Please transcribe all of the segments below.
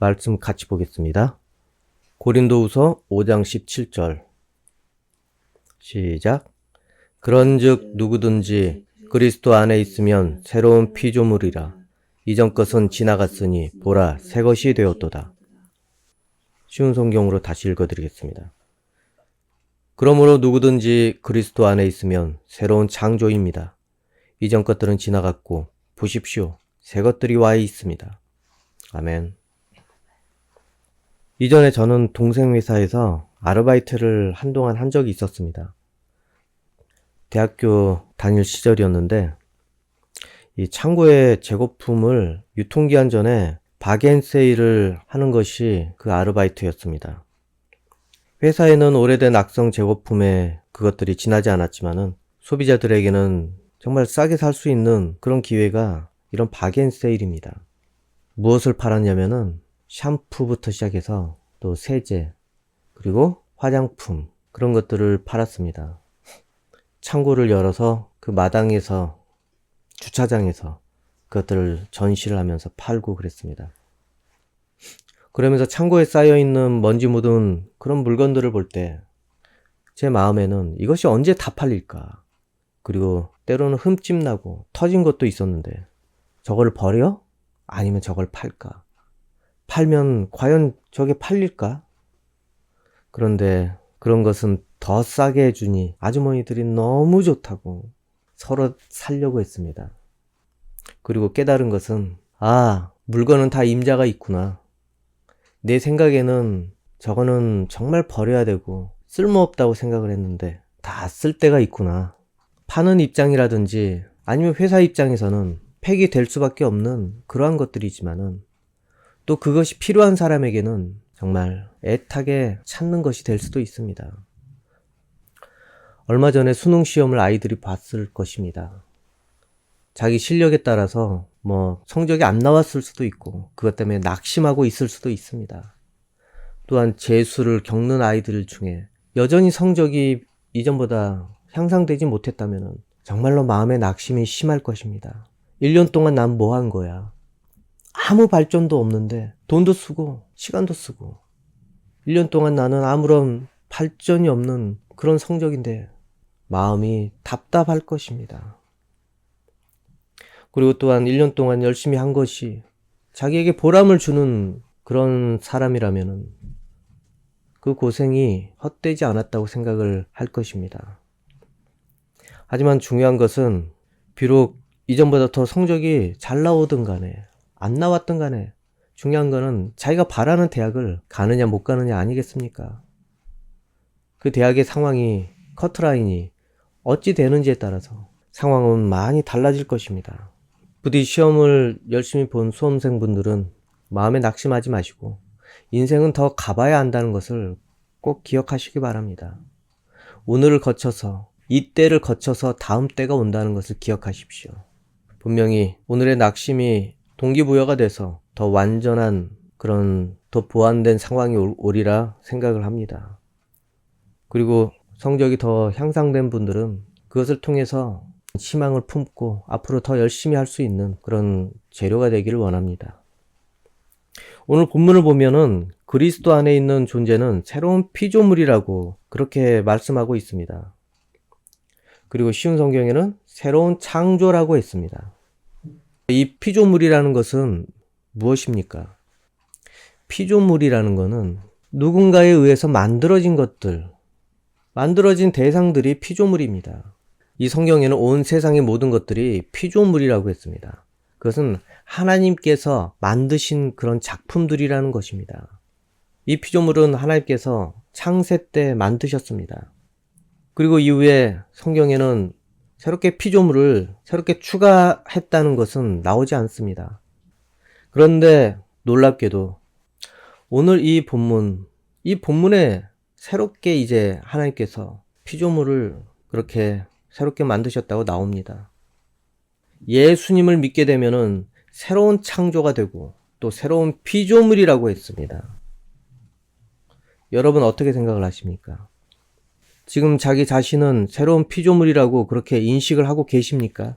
말씀 같이 보겠습니다. 고린도후서 5장 17절 시작. 그런즉 누구든지 그리스도 안에 있으면 새로운 피조물이라. 이전 것은 지나갔으니 보라 새 것이 되었도다. 쉬운 성경으로 다시 읽어드리겠습니다. 그러므로 누구든지 그리스도 안에 있으면 새로운 창조입니다. 이전 것들은 지나갔고 보십시오. 새 것들이 와 있습니다. 아멘. 이전에 저는 동생 회사에서 아르바이트를 한동안 한 적이 있었습니다. 대학교 다닐 시절이었는데 이 창고에 재고품을 유통기한 전에 바겐세일을 하는 것이 그 아르바이트였습니다. 회사에는 오래된 악성 재고품에 그것들이 지나지 않았지만은 소비자들에게는 정말 싸게 살 수 있는 그런 기회가 이런 바겐세일입니다. 무엇을 팔았냐면은 샴푸부터 시작해서 또 세제 그리고 화장품 그런 것들을 팔았습니다. 창고를 열어서 그 마당에서 주차장에서 그것들을 전시를 하면서 팔고 그랬습니다. 그러면서 창고에 쌓여있는 먼지 묻은 그런 물건들을 볼 때 제 마음에는 이것이 언제 다 팔릴까? 그리고 때로는 흠집 나고 터진 것도 있었는데 저걸 버려? 아니면 저걸 팔까? 팔면 과연 저게 팔릴까? 그런데 그런 것은 더 싸게 해주니 아주머니들이 너무 좋다고 서로 살려고 했습니다. 그리고 깨달은 것은 물건은 다 임자가 있구나. 내 생각에는 저거는 정말 버려야 되고 쓸모없다고 생각을 했는데 다 쓸 데가 있구나. 파는 입장이라든지 아니면 회사 입장에서는 폐기 될 수밖에 없는 그러한 것들이지만은 또 그것이 필요한 사람에게는 정말 애타게 찾는 것이 될 수도 있습니다. 얼마 전에 수능 시험을 아이들이 봤을 것입니다. 자기 실력에 따라서 성적이 안 나왔을 수도 있고 그것 때문에 낙심하고 있을 수도 있습니다. 또한 재수를 겪는 아이들 중에 여전히 성적이 이전보다 향상되지 못했다면 정말로 마음의 낙심이 심할 것입니다. 1년 동안 난 뭐 한 거야? 아무 발전도 없는데 돈도 쓰고 시간도 쓰고 1년 동안 나는 아무런 발전이 없는 그런 성적인데 마음이 답답할 것입니다. 그리고 또한 1년 동안 열심히 한 것이 자기에게 보람을 주는 그런 사람이라면 그 고생이 헛되지 않았다고 생각을 할 것입니다. 하지만 중요한 것은 비록 이전보다 더 성적이 잘 나오든 간에 안 나왔든 간에 중요한 거는 자기가 바라는 대학을 가느냐 못 가느냐 아니겠습니까? 그 대학의 상황이 커트라인이 어찌 되는지에 따라서 상황은 많이 달라질 것입니다. 부디 시험을 열심히 본 수험생분들은 마음에 낙심하지 마시고 인생은 더 가봐야 한다는 것을 꼭 기억하시기 바랍니다. 오늘을 거쳐서 이 때를 거쳐서 다음 때가 온다는 것을 기억하십시오. 분명히 오늘의 낙심이 동기부여가 돼서 더 완전한 그런 더 보완된 상황이 오리라 생각을 합니다. 그리고 성적이 더 향상된 분들은 그것을 통해서 희망을 품고 앞으로 더 열심히 할 수 있는 그런 재료가 되기를 원합니다. 오늘 본문을 보면은 그리스도 안에 있는 존재는 새로운 피조물이라고 그렇게 말씀하고 있습니다. 그리고 쉬운 성경에는 새로운 창조라고 했습니다. 이 피조물이라는 것은 무엇입니까? 피조물이라는 것은 누군가에 의해서 만들어진 것들, 만들어진 대상들이 피조물입니다. 이 성경에는 온 세상의 모든 것들이 피조물이라고 했습니다. 그것은 하나님께서 만드신 그런 작품들이라는 것입니다. 이 피조물은 하나님께서 창세 때 만드셨습니다. 그리고 이후에 성경에는 새롭게 피조물을 새롭게 추가했다는 것은 나오지 않습니다. 그런데 놀랍게도 오늘 이 본문에 새롭게 이제 하나님께서 피조물을 그렇게 새롭게 만드셨다고 나옵니다. 예수님을 믿게 되면은 새로운 창조가 되고 또 새로운 피조물이라고 했습니다. 여러분 어떻게 생각을 하십니까? 지금 자기 자신은 새로운 피조물이라고 그렇게 인식을 하고 계십니까?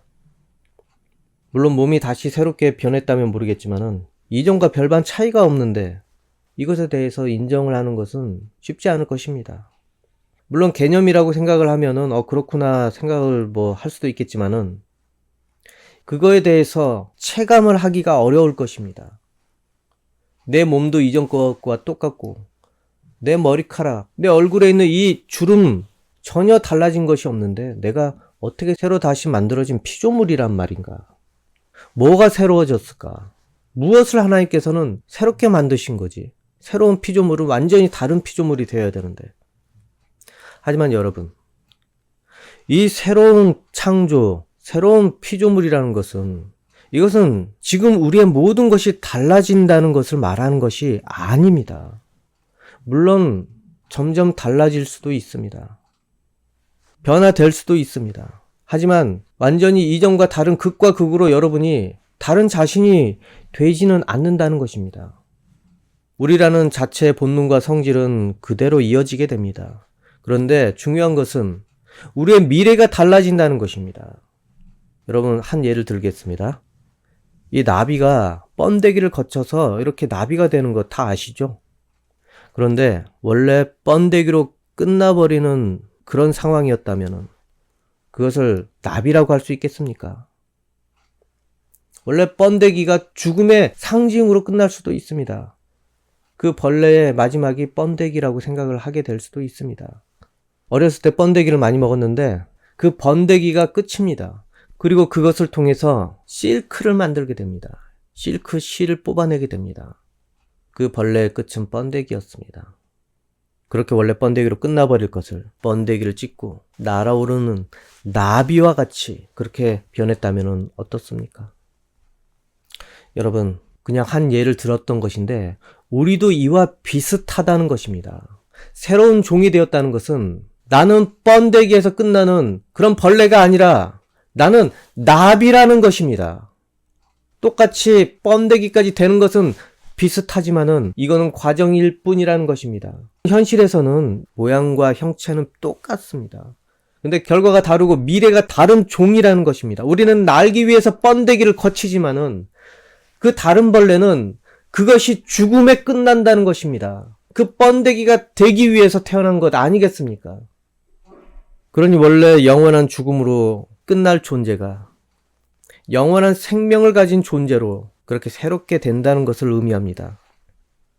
물론 몸이 다시 새롭게 변했다면 모르겠지만은 이전과 별반 차이가 없는데 이것에 대해서 인정을 하는 것은 쉽지 않을 것입니다. 물론 개념이라고 생각을 하면은 그렇구나 생각을 할 수도 있겠지만은 그거에 대해서 체감을 하기가 어려울 것입니다. 내 몸도 이전 것과 똑같고 내 머리카락, 내 얼굴에 있는 이 주름 전혀 달라진 것이 없는데 내가 어떻게 새로 다시 만들어진 피조물이란 말인가? 뭐가 새로워졌을까? 무엇을 하나님께서는 새롭게 만드신 거지? 새로운 피조물은 완전히 다른 피조물이 되어야 되는데. 하지만 여러분, 이 새로운 창조, 새로운 피조물이라는 것은 이것은 지금 우리의 모든 것이 달라진다는 것을 말하는 것이 아닙니다. 물론 점점 달라질 수도 있습니다. 변화될 수도 있습니다. 하지만 완전히 이전과 다른 극과 극으로 여러분이 다른 자신이 되지는 않는다는 것입니다. 우리라는 자체의 본능과 성질은 그대로 이어지게 됩니다. 그런데 중요한 것은 우리의 미래가 달라진다는 것입니다. 여러분, 한 예를 들겠습니다. 이 나비가 번데기를 거쳐서 이렇게 나비가 되는 거 다 아시죠? 그런데 원래 번데기로 끝나버리는 그런 상황이었다면 그것을 나비라고 할 수 있겠습니까? 원래 번데기가 죽음의 상징으로 끝날 수도 있습니다. 그 벌레의 마지막이 번데기라고 생각을 하게 될 수도 있습니다. 어렸을 때 번데기를 많이 먹었는데 그 번데기가 끝입니다. 그리고 그것을 통해서 실크를 만들게 됩니다. 실크 실을 뽑아내게 됩니다. 그 벌레의 끝은 번데기였습니다. 그렇게 원래 번데기로 끝나버릴 것을 번데기를 찍고 날아오르는 나비와 같이 그렇게 변했다면 어떻습니까? 여러분, 그냥 한 예를 들었던 것인데 우리도 이와 비슷하다는 것입니다. 새로운 종이 되었다는 것은 나는 번데기에서 끝나는 그런 벌레가 아니라 나는 나비라는 것입니다. 똑같이 번데기까지 되는 것은 비슷하지만은 이거는 과정일 뿐이라는 것입니다. 현실에서는 모양과 형체는 똑같습니다. 근데 결과가 다르고 미래가 다른 종이라는 것입니다. 우리는 날기 위해서 번데기를 거치지만은 그 다른 벌레는 그것이 죽음에 끝난다는 것입니다. 그 번데기가 되기 위해서 태어난 것 아니겠습니까? 그러니 원래 영원한 죽음으로 끝날 존재가 영원한 생명을 가진 존재로 그렇게 새롭게 된다는 것을 의미합니다.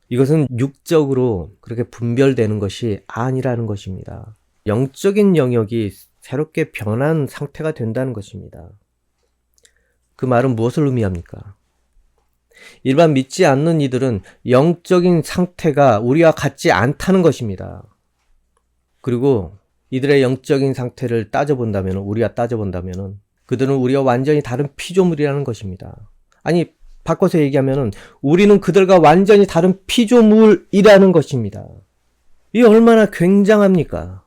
이것은 육적으로 그렇게 분별되는 것이 아니라는 것입니다. 영적인 영역이 새롭게 변한 상태가 된다는 것입니다. 그 말은 무엇을 의미합니까? 일반 믿지 않는 이들은 영적인 상태가 우리와 같지 않다는 것입니다. 그리고 이들의 영적인 상태를 따져본다면, 우리가 따져본다면 그들은 우리와 완전히 다른 피조물이라는 것입니다. 아니, 바꿔서 얘기하면 우리는 그들과 완전히 다른 피조물이라는 것입니다. 이게 얼마나 굉장합니까?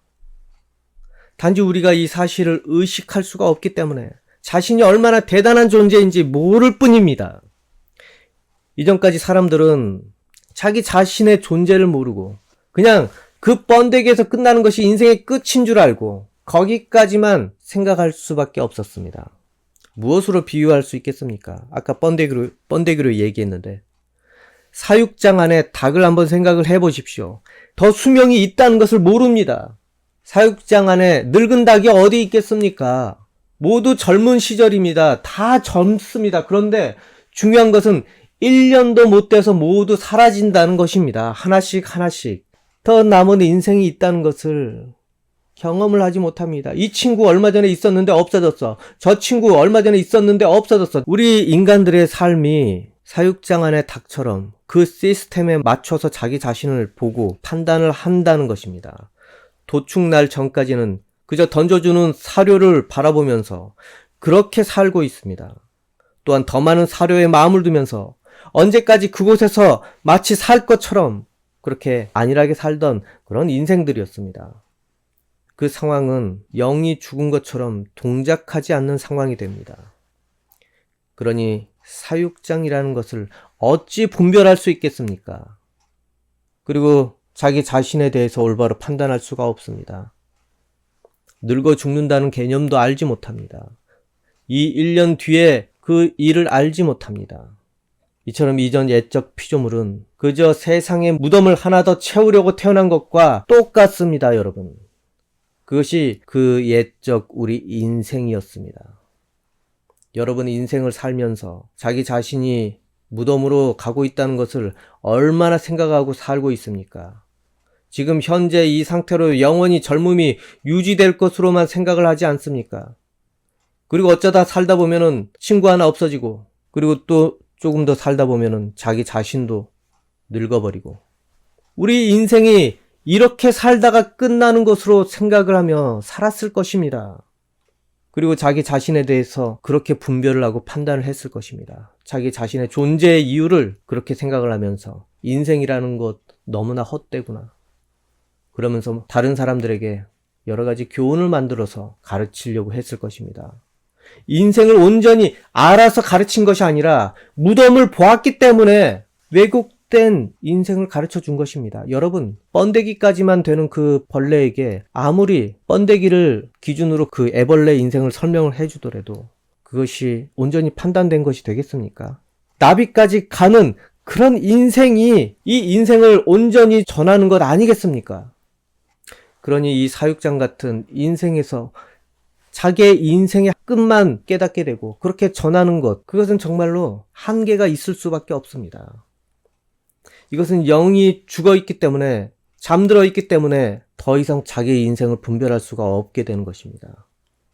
단지 우리가 이 사실을 의식할 수가 없기 때문에 자신이 얼마나 대단한 존재인지 모를 뿐입니다. 이전까지 사람들은 자기 자신의 존재를 모르고 그냥 그 번데기에서 끝나는 것이 인생의 끝인 줄 알고 거기까지만 생각할 수밖에 없었습니다. 무엇으로 비유할 수 있겠습니까? 아까 번데기로 얘기했는데 사육장 안에 닭을 한번 생각을 해보십시오. 더 수명이 있다는 것을 모릅니다. 사육장 안에 늙은 닭이 어디 있겠습니까? 모두 젊은 시절입니다. 다 젊습니다. 그런데 중요한 것은 1년도 못 돼서 모두 사라진다는 것입니다. 하나씩 하나씩. 더 남은 인생이 있다는 것을 경험을 하지 못합니다. 이 친구 얼마 전에 있었는데 없어졌어. 저 친구 얼마 전에 있었는데 없어졌어. 우리 인간들의 삶이 사육장 안의 닭처럼 그 시스템에 맞춰서 자기 자신을 보고 판단을 한다는 것입니다. 도축날 전까지는 그저 던져주는 사료를 바라보면서 그렇게 살고 있습니다. 또한 더 많은 사료에 마음을 두면서 언제까지 그곳에서 마치 살 것처럼 그렇게 안일하게 살던 그런 인생들이었습니다. 그 상황은 영이 죽은 것처럼 동작하지 않는 상황이 됩니다. 그러니 사육장이라는 것을 어찌 분별할 수 있겠습니까? 그리고 자기 자신에 대해서 올바로 판단할 수가 없습니다. 늙어 죽는다는 개념도 알지 못합니다. 이 1년 뒤에 그 일을 알지 못합니다. 이처럼 이전 옛적 피조물은 그저 세상의 무덤을 하나 더 채우려고 태어난 것과 똑같습니다, 여러분. 그것이 그 옛적 우리 인생이었습니다. 여러분 인생을 살면서 자기 자신이 무덤으로 가고 있다는 것을 얼마나 생각하고 살고 있습니까? 지금 현재 이 상태로 영원히 젊음이 유지될 것으로만 생각을 하지 않습니까? 그리고 어쩌다 살다 보면은 친구 하나 없어지고, 그리고 또 조금 더 살다 보면은 자기 자신도 늙어버리고, 우리 인생이 이렇게 살다가 끝나는 것으로 생각을 하며 살았을 것입니다. 그리고 자기 자신에 대해서 그렇게 분별을 하고 판단을 했을 것입니다. 자기 자신의 존재의 이유를 그렇게 생각을 하면서 인생이라는 것 너무나 헛되구나. 그러면서 다른 사람들에게 여러 가지 교훈을 만들어서 가르치려고 했을 것입니다. 인생을 온전히 알아서 가르친 것이 아니라 무덤을 보았기 때문에 왜곡된 인생을 가르쳐 준 것입니다. 여러분, 번데기까지만 되는 그 벌레에게 아무리 번데기를 기준으로 그 애벌레 인생을 설명을 해주더라도 그것이 온전히 판단된 것이 되겠습니까? 나비까지 가는 그런 인생이 이 인생을 온전히 전하는 것 아니겠습니까? 그러니 이 사육장 같은 인생에서 자기의 인생의 끝만 깨닫게 되고 그렇게 전하는 것, 그것은 정말로 한계가 있을 수밖에 없습니다. 이것은 영이 죽어 있기 때문에, 잠들어 있기 때문에 더 이상 자기의 인생을 분별할 수가 없게 되는 것입니다.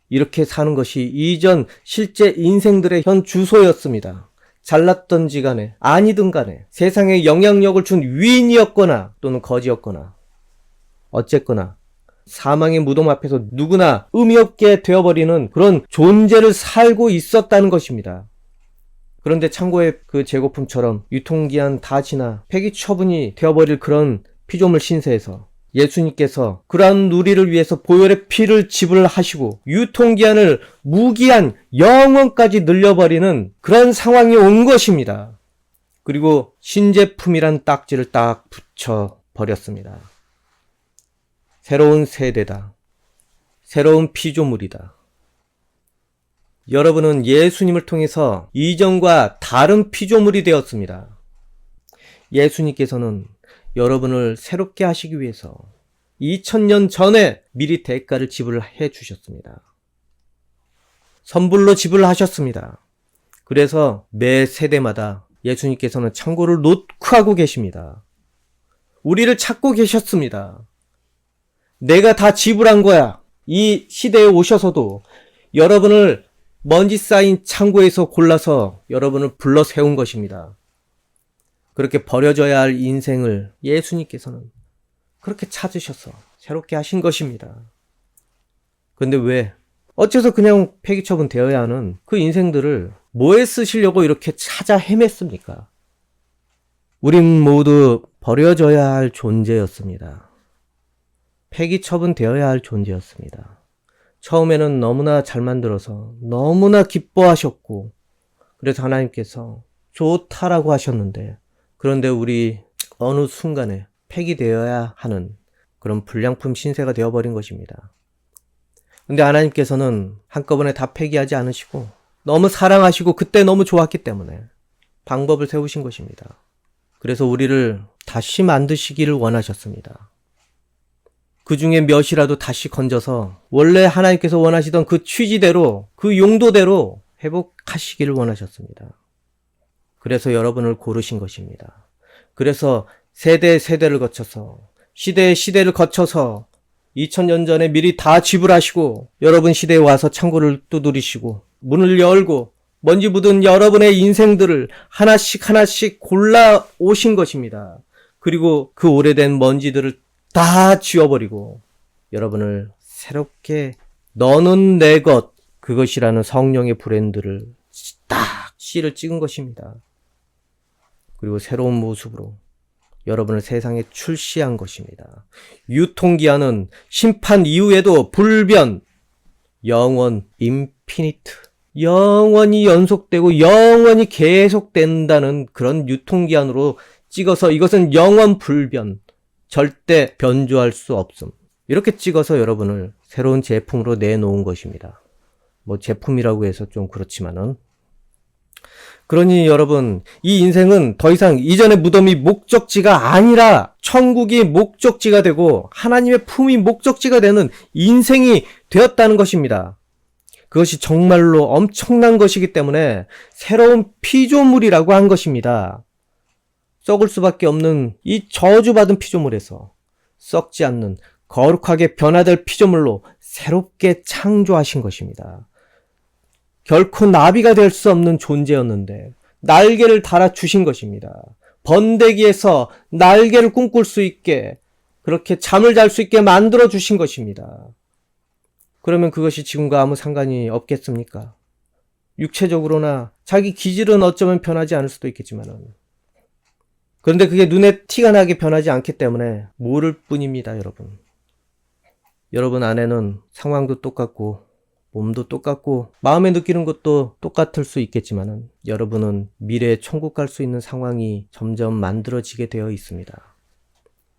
이렇게 사는 것이 이전 실제 인생들의 현 주소였습니다. 잘났던지 간에 아니든 간에 세상에 영향력을 준 위인이었거나 또는 거지였거나 어쨌거나 사망의 무덤 앞에서 누구나 의미 없게 되어버리는 그런 존재를 살고 있었다는 것입니다. 그런데 창고의 그 재고품처럼 유통기한 다 지나 폐기 처분이 되어버릴 그런 피조물 신세에서 예수님께서 그러한 누리를 위해서 보혈의 피를 지불하시고 유통기한을 무기한 영원까지 늘려버리는 그런 상황이 온 것입니다. 그리고 신제품이란 딱지를 딱 붙여버렸습니다. 새로운 세대다. 새로운 피조물이다. 여러분은 예수님을 통해서 이전과 다른 피조물이 되었습니다. 예수님께서는 여러분을 새롭게 하시기 위해서 2000년 전에 미리 대가를 지불해 주셨습니다. 선불로 지불하셨습니다. 그래서 매 세대마다 예수님께서는 창고를 놓고 하고 계십니다. 우리를 찾고 계셨습니다. 내가 다 지불한 거야. 이 시대에 오셔서도 여러분을 먼지 쌓인 창고에서 골라서 여러분을 불러 세운 것입니다. 그렇게 버려져야 할 인생을 예수님께서는 그렇게 찾으셔서 새롭게 하신 것입니다. 근데 왜? 어째서 그냥 폐기처분 되어야 하는 그 인생들을 뭐에 쓰시려고 이렇게 찾아 헤맸습니까? 우린 모두 버려져야 할 존재였습니다. 폐기처분 되어야 할 존재였습니다. 처음에는 너무나 잘 만들어서 너무나 기뻐하셨고 그래서 하나님께서 좋다라고 하셨는데 그런데 우리 어느 순간에 폐기되어야 하는 그런 불량품 신세가 되어버린 것입니다. 근데 하나님께서는 한꺼번에 다 폐기하지 않으시고 너무 사랑하시고 그때 너무 좋았기 때문에 방법을 세우신 것입니다. 그래서 우리를 다시 만드시기를 원하셨습니다. 그 중에 몇이라도 다시 건져서 원래 하나님께서 원하시던 그 취지대로, 그 용도대로 회복하시기를 원하셨습니다. 그래서 여러분을 고르신 것입니다. 그래서 세대를 거쳐서, 시대를 거쳐서 2000년 전에 미리 다 지불하시고 여러분 시대에 와서 창고를 두드리시고 문을 열고 먼지 묻은 여러분의 인생들을 하나씩 골라 오신 것입니다. 그리고 그 오래된 먼지들을 다 지워버리고 여러분을 새롭게 너는 내 것, 그것이라는 성령의 브랜드를 딱 씨를 찍은 것입니다. 그리고 새로운 모습으로 여러분을 세상에 출시한 것입니다. 유통기한은 심판 이후에도 불변, 영원, 인피니트, 영원히 연속되고 영원히 계속된다는 그런 유통기한으로 찍어서 이것은 영원 불변, 절대 변조할 수 없음. 이렇게 찍어서 여러분을 새로운 제품으로 내놓은 것입니다. 뭐 제품이라고 해서 좀 그렇지만은 그러니 여러분, 이 인생은 더 이상 이전의 무덤이 목적지가 아니라 천국이 목적지가 되고 하나님의 품이 목적지가 되는 인생이 되었다는 것입니다. 그것이 정말로 엄청난 것이기 때문에 새로운 피조물이라고 한 것입니다. 썩을 수밖에 없는 이 저주받은 피조물에서 썩지 않는 거룩하게 변화될 피조물로 새롭게 창조하신 것입니다. 결코 나비가 될 수 없는 존재였는데 날개를 달아주신 것입니다. 번데기에서 날개를 꿈꿀 수 있게, 그렇게 잠을 잘 수 있게 만들어주신 것입니다. 그러면 그것이 지금과 아무 상관이 없겠습니까? 육체적으로나 자기 기질은 어쩌면 변하지 않을 수도 있겠지만은, 그런데 그게 눈에 티가 나게 변하지 않기 때문에 모를 뿐입니다, 여러분. 여러분 안에는 상황도 똑같고 몸도 똑같고 마음에 느끼는 것도 똑같을 수 있겠지만은 여러분은 미래에 천국 갈 수 있는 상황이 점점 만들어지게 되어 있습니다.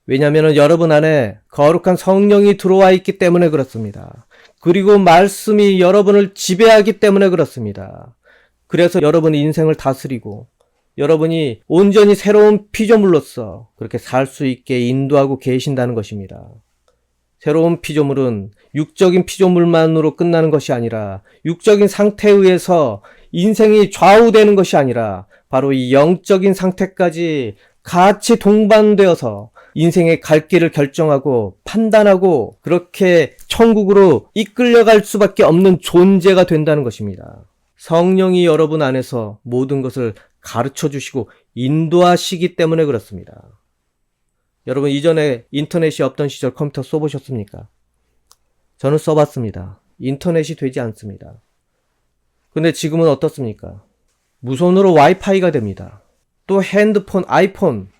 왜냐하면 여러분 안에 거룩한 성령이 들어와 있기 때문에 그렇습니다. 그리고 말씀이 여러분을 지배하기 때문에 그렇습니다. 그래서 여러분의 인생을 다스리고 여러분이 온전히 새로운 피조물로서 그렇게 살 수 있게 인도하고 계신다는 것입니다. 새로운 피조물은 육적인 피조물만으로 끝나는 것이 아니라 육적인 상태에 의해서 인생이 좌우되는 것이 아니라 바로 이 영적인 상태까지 같이 동반되어서 인생의 갈 길을 결정하고 판단하고 그렇게 천국으로 이끌려갈 수밖에 없는 존재가 된다는 것입니다. 성령이 여러분 안에서 모든 것을 가르쳐 주시고 인도하시기 때문에 그렇습니다. 여러분 이전에 인터넷이 없던 시절 컴퓨터 써보셨습니까? 저는 써봤습니다. 인터넷이 되지 않습니다. 근데 지금은 어떻습니까? 무선으로 와이파이가 됩니다. 또 핸드폰, 아이폰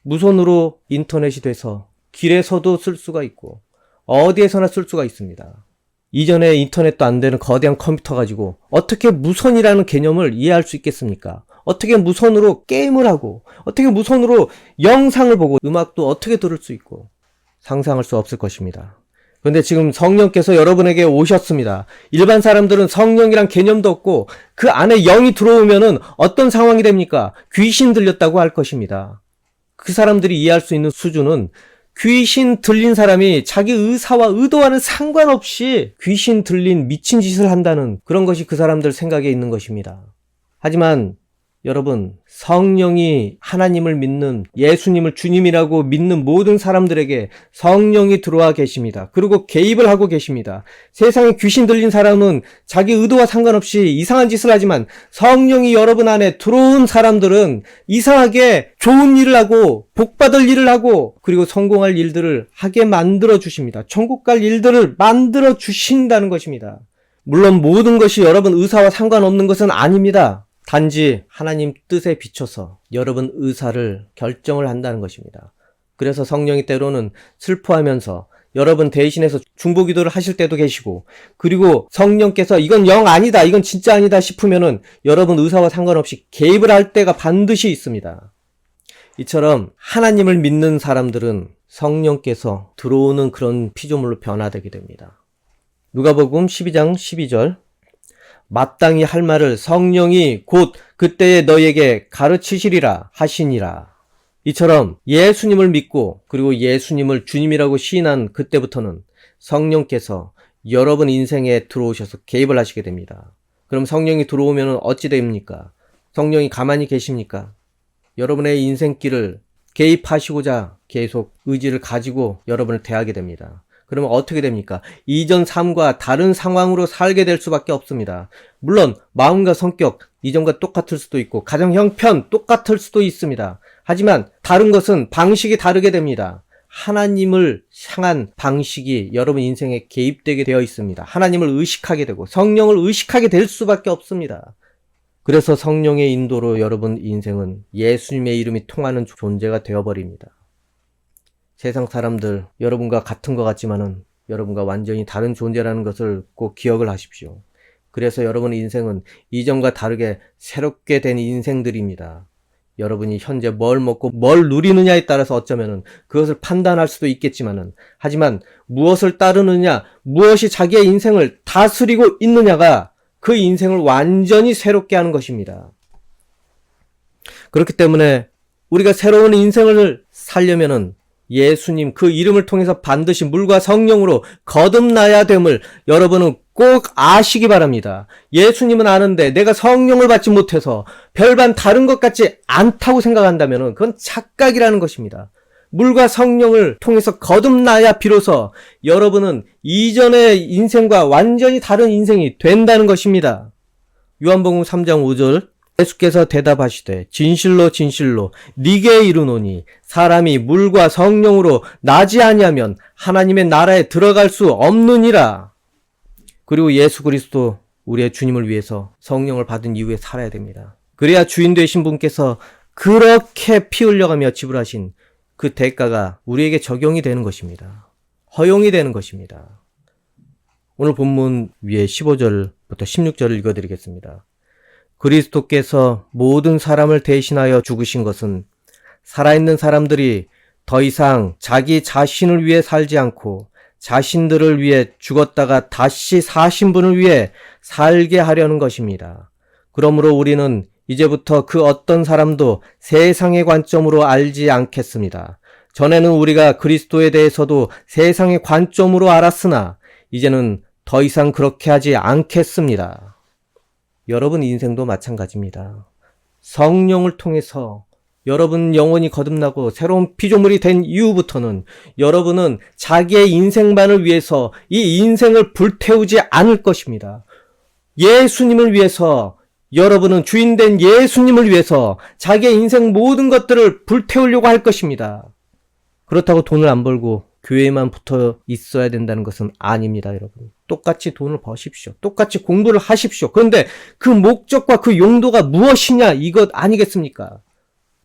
무선으로 인터넷이 돼서 길에서도 쓸 수가 있고 어디에서나 쓸 수가 있습니다. 이전에 인터넷도 안 되는 거대한 컴퓨터 가지고 어떻게 무선이라는 개념을 이해할 수 있겠습니까? 어떻게 무선으로 게임을 하고 어떻게 무선으로 영상을 보고 음악도 어떻게 들을 수 있고 상상할 수 없을 것입니다. 그런데 지금 성령께서 여러분에게 오셨습니다. 일반 사람들은 성령이란 개념도 없고 그 안에 영이 들어오면은 어떤 상황이 됩니까? 귀신 들렸다고 할 것입니다. 그 사람들이 이해할 수 있는 수준은 귀신 들린 사람이 자기 의사와 의도와는 상관없이 귀신 들린 미친 짓을 한다는 그런 것이 그 사람들 생각에 있는 것입니다. 하지만 여러분, 성령이 하나님을 믿는 예수님을 주님이라고 믿는 모든 사람들에게 성령이 들어와 계십니다. 그리고 개입을 하고 계십니다. 세상에 귀신 들린 사람은 자기 의도와 상관없이 이상한 짓을 하지만 성령이 여러분 안에 들어온 사람들은 이상하게 좋은 일을 하고 복받을 일을 하고 그리고 성공할 일들을 하게 만들어 주십니다. 천국 갈 일들을 만들어 주신다는 것입니다. 물론 모든 것이 여러분 의사와 상관없는 것은 아닙니다. 단지 하나님 뜻에 비춰서 여러분 의사를 결정을 한다는 것입니다. 그래서 성령이 때로는 슬퍼하면서 여러분 대신해서 중보기도를 하실 때도 계시고 그리고 성령께서 이건 영 아니다, 이건 진짜 아니다 싶으면은 여러분 의사와 상관없이 개입을 할 때가 반드시 있습니다. 이처럼 하나님을 믿는 사람들은 성령께서 들어오는 그런 피조물로 변화되게 됩니다. 누가복음 12장 12절 마땅히 할 말을 성령이 곧 그때에 너희에게 가르치시리라 하시니라. 이처럼 예수님을 믿고 그리고 예수님을 주님이라고 시인한 그때부터는 성령께서 여러분 인생에 들어오셔서 개입을 하시게 됩니다. 그럼 성령이 들어오면 어찌 됩니까? 성령이 가만히 계십니까? 여러분의 인생길을 개입하시고자 계속 의지를 가지고 여러분을 대하게 됩니다. 그러면 어떻게 됩니까? 이전 삶과 다른 상황으로 살게 될 수밖에 없습니다. 물론 마음과 성격 이전과 똑같을 수도 있고 가정 형편 똑같을 수도 있습니다. 하지만 다른 것은 방식이 다르게 됩니다. 하나님을 향한 방식이 여러분 인생에 개입되게 되어 있습니다. 하나님을 의식하게 되고 성령을 의식하게 될 수밖에 없습니다. 그래서 성령의 인도로 여러분 인생은 예수님의 이름이 통하는 존재가 되어버립니다. 세상 사람들 여러분과 같은 것 같지만은 여러분과 완전히 다른 존재라는 것을 꼭 기억을 하십시오. 그래서 여러분의 인생은 이전과 다르게 새롭게 된 인생들입니다. 여러분이 현재 뭘 먹고 뭘 누리느냐에 따라서 어쩌면은 그것을 판단할 수도 있겠지만은 하지만 무엇을 따르느냐, 무엇이 자기의 인생을 다스리고 있느냐가 그 인생을 완전히 새롭게 하는 것입니다. 그렇기 때문에 우리가 새로운 인생을 살려면은 예수님 그 이름을 통해서 반드시 물과 성령으로 거듭나야 됨을 여러분은 꼭 아시기 바랍니다. 예수님은 아는데 내가 성령을 받지 못해서 별반 다른 것 같지 않다고 생각한다면 그건 착각이라는 것입니다. 물과 성령을 통해서 거듭나야 비로소 여러분은 이전의 인생과 완전히 다른 인생이 된다는 것입니다. 요한복음 3장 5절 예수께서 대답하시되 진실로 진실로 네게 이르노니 사람이 물과 성령으로 나지 아니하면 하나님의 나라에 들어갈 수 없느니라. 그리고 예수 그리스도 우리의 주님을 위해서 성령을 받은 이후에 살아야 됩니다. 그래야 주인 되신 분께서 그렇게 피 흘려가며 지불하신 그 대가가 우리에게 적용이 되는 것입니다. 허용이 되는 것입니다. 오늘 본문 위에 15절부터 16절을 읽어드리겠습니다. 그리스도께서 모든 사람을 대신하여 죽으신 것은 살아있는 사람들이 더 이상 자기 자신을 위해 살지 않고 자신들을 위해 죽었다가 다시 사신 분을 위해 살게 하려는 것입니다. 그러므로 우리는 이제부터 그 어떤 사람도 세상의 관점으로 알지 않겠습니다. 전에는 우리가 그리스도에 대해서도 세상의 관점으로 알았으나 이제는 더 이상 그렇게 하지 않겠습니다. 여러분 인생도 마찬가지입니다. 성령을 통해서 여러분 영혼이 거듭나고 새로운 피조물이 된 이후부터는 여러분은 자기의 인생만을 위해서 이 인생을 불태우지 않을 것입니다. 예수님을 위해서 여러분은 주인된 예수님을 위해서 자기의 인생 모든 것들을 불태우려고 할 것입니다. 그렇다고 돈을 안 벌고 교회에만 붙어 있어야 된다는 것은 아닙니다, 여러분. 똑같이 돈을 버십시오. 똑같이 공부를 하십시오. 그런데 그 목적과 그 용도가 무엇이냐 이것 아니겠습니까?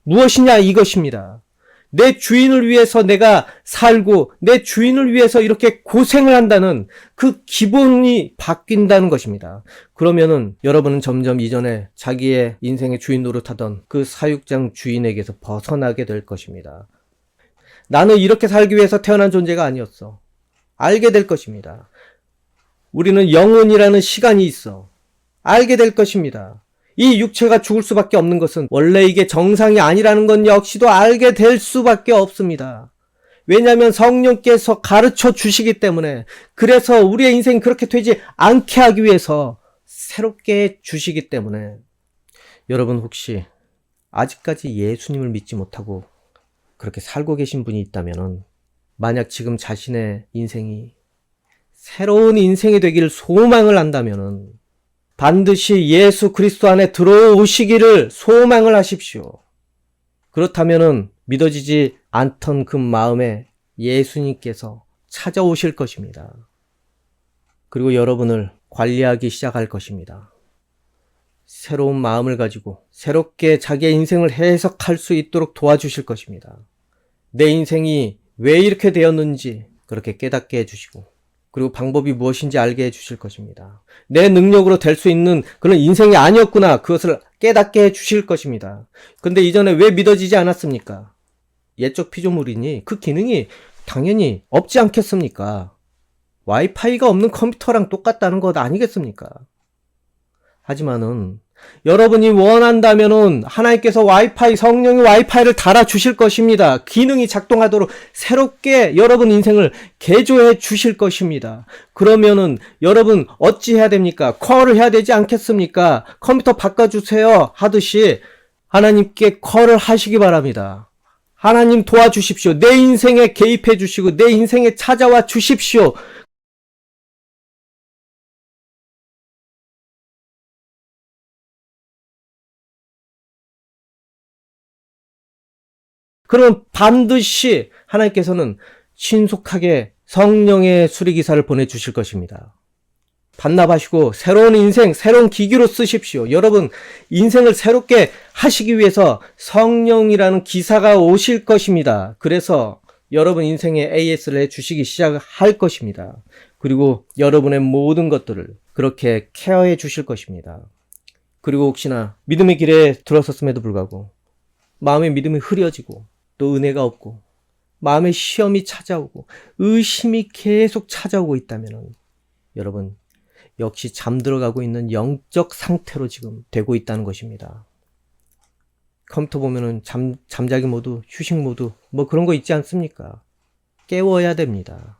무엇이냐 이것입니다. 내 주인을 위해서 내가 살고 내 주인을 위해서 이렇게 고생을 한다는 그 기본이 바뀐다는 것입니다. 그러면은 여러분은 점점 이전에 자기의 인생의 주인 노릇하던 그 사육장 주인에게서 벗어나게 될 것입니다. 나는 이렇게 살기 위해서 태어난 존재가 아니었어. 알게 될 것입니다. 우리는 영혼이라는 시간이 있어. 알게 될 것입니다. 이 육체가 죽을 수밖에 없는 것은 원래 이게 정상이 아니라는 건 역시도 알게 될 수밖에 없습니다. 왜냐하면 성령께서 가르쳐 주시기 때문에, 그래서 우리의 인생이 그렇게 되지 않게 하기 위해서 새롭게 주시기 때문에, 여러분 혹시 아직까지 예수님을 믿지 못하고 그렇게 살고 계신 분이 있다면, 만약 지금 자신의 인생이 새로운 인생이 되기를 소망을 한다면 반드시 예수 그리스도 안에 들어오시기를 소망을 하십시오. 그렇다면 믿어지지 않던 그 마음에 예수님께서 찾아오실 것입니다. 그리고 여러분을 관리하기 시작할 것입니다. 새로운 마음을 가지고 새롭게 자기의 인생을 해석할 수 있도록 도와주실 것입니다. 내 인생이 왜 이렇게 되었는지 그렇게 깨닫게 해주시고, 그리고 방법이 무엇인지 알게 해주실 것입니다. 내 능력으로 될 수 있는 그런 인생이 아니었구나, 그것을 깨닫게 해주실 것입니다. 근데 이전에 왜 믿어지지 않았습니까? 옛적 피조물이니 그 기능이 당연히 없지 않겠습니까? 와이파이가 없는 컴퓨터랑 똑같다는 것 아니겠습니까? 하지만은 여러분이 원한다면은 하나님께서 성령의 와이파이를 달아주실 것입니다. 기능이 작동하도록 새롭게 여러분 인생을 개조해 주실 것입니다. 그러면은 여러분 어찌 해야 됩니까? 콜을 해야 되지 않겠습니까? 컴퓨터 바꿔주세요 하듯이 하나님께 콜을 하시기 바랍니다. 하나님 도와주십시오. 내 인생에 개입해 주시고 내 인생에 찾아와 주십시오. 그러면 반드시 하나님께서는 신속하게 성령의 수리기사를 보내주실 것입니다. 반납하시고 새로운 인생, 새로운 기기로 쓰십시오. 여러분 인생을 새롭게 하시기 위해서 성령이라는 기사가 오실 것입니다. 그래서 여러분 인생에 AS를 해주시기 시작할 것입니다. 그리고 여러분의 모든 것들을 그렇게 케어해 주실 것입니다. 그리고 혹시나 믿음의 길에 들어섰음에도 불구하고 마음의 믿음이 흐려지고 또 은혜가 없고 마음의 시험이 찾아오고 의심이 계속 찾아오고 있다면 여러분 역시 잠들어가고 있는 영적 상태로 지금 되고 있다는 것입니다. 컴퓨터 보면은 잠자기 모드, 휴식 모드, 뭐 그런 거 있지 않습니까? 깨워야 됩니다.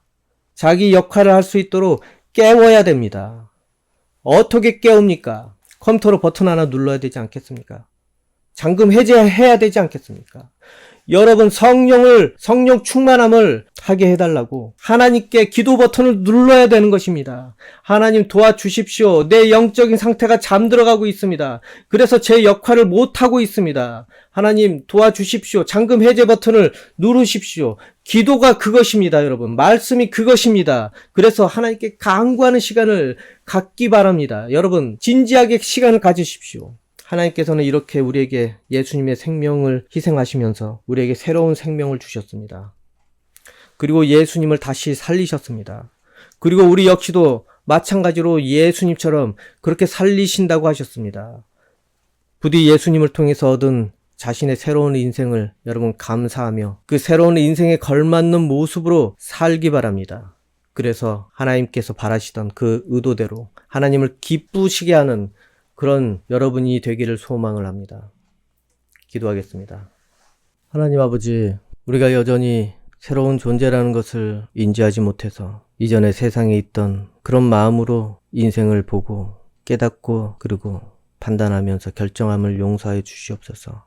자기 역할을 할 수 있도록 깨워야 됩니다. 어떻게 깨웁니까? 컴퓨터로 버튼 하나 눌러야 되지 않겠습니까? 잠금 해제해야 되지 않겠습니까? 여러분 성령 충만함을 하게 해달라고 하나님께 기도 버튼을 눌러야 되는 것입니다. 하나님 도와주십시오. 내 영적인 상태가 잠들어가고 있습니다. 그래서 제 역할을 못하고 있습니다. 하나님 도와주십시오. 잠금 해제 버튼을 누르십시오. 기도가 그것입니다, 여러분. 말씀이 그것입니다. 그래서 하나님께 간구하는 시간을 갖기 바랍니다. 여러분 진지하게 시간을 가지십시오. 하나님께서는 이렇게 우리에게 예수님의 생명을 희생하시면서 우리에게 새로운 생명을 주셨습니다. 그리고 예수님을 다시 살리셨습니다. 그리고 우리 역시도 마찬가지로 예수님처럼 그렇게 살리신다고 하셨습니다. 부디 예수님을 통해서 얻은 자신의 새로운 인생을 여러분 감사하며 그 새로운 인생에 걸맞는 모습으로 살기 바랍니다. 그래서 하나님께서 바라시던 그 의도대로 하나님을 기쁘시게 하는 그런 여러분이 되기를 소망을 합니다. 기도하겠습니다. 하나님 아버지, 우리가 여전히 새로운 존재라는 것을 인지하지 못해서 이전에 세상에 있던 그런 마음으로 인생을 보고 깨닫고 그리고 판단하면서 결정함을 용서하여 주시옵소서.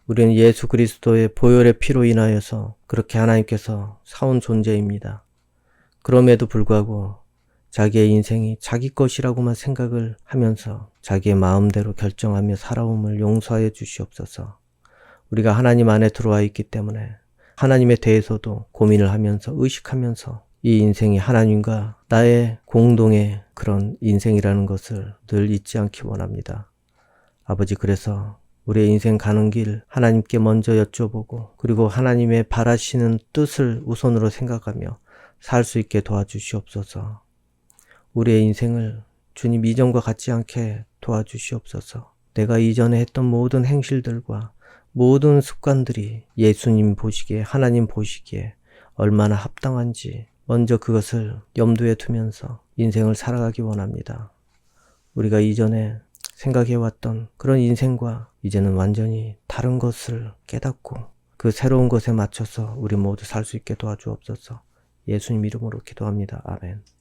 우리는 예수 그리스도의 보혈의 피로 인하여서 그렇게 하나님께서 사온 존재입니다. 그럼에도 불구하고 자기의 인생이 자기 것이라고만 생각을 하면서 자기의 마음대로 결정하며 살아옴을 용서하여 주시옵소서. 우리가 하나님 안에 들어와 있기 때문에 하나님에 대해서도 고민을 하면서 의식하면서 이 인생이 하나님과 나의 공동의 그런 인생이라는 것을 늘 잊지 않기 원합니다. 아버지, 그래서 우리의 인생 가는 길 하나님께 먼저 여쭤보고 그리고 하나님의 바라시는 뜻을 우선으로 생각하며 살 수 있게 도와주시옵소서. 우리의 인생을 주님 이전과 같지 않게 도와주시옵소서. 내가 이전에 했던 모든 행실들과 모든 습관들이 예수님 보시기에, 하나님 보시기에 얼마나 합당한지 먼저 그것을 염두에 두면서 인생을 살아가기 원합니다. 우리가 이전에 생각해왔던 그런 인생과 이제는 완전히 다른 것을 깨닫고 그 새로운 것에 맞춰서 우리 모두 살 수 있게 도와주옵소서. 예수님 이름으로 기도합니다. 아멘.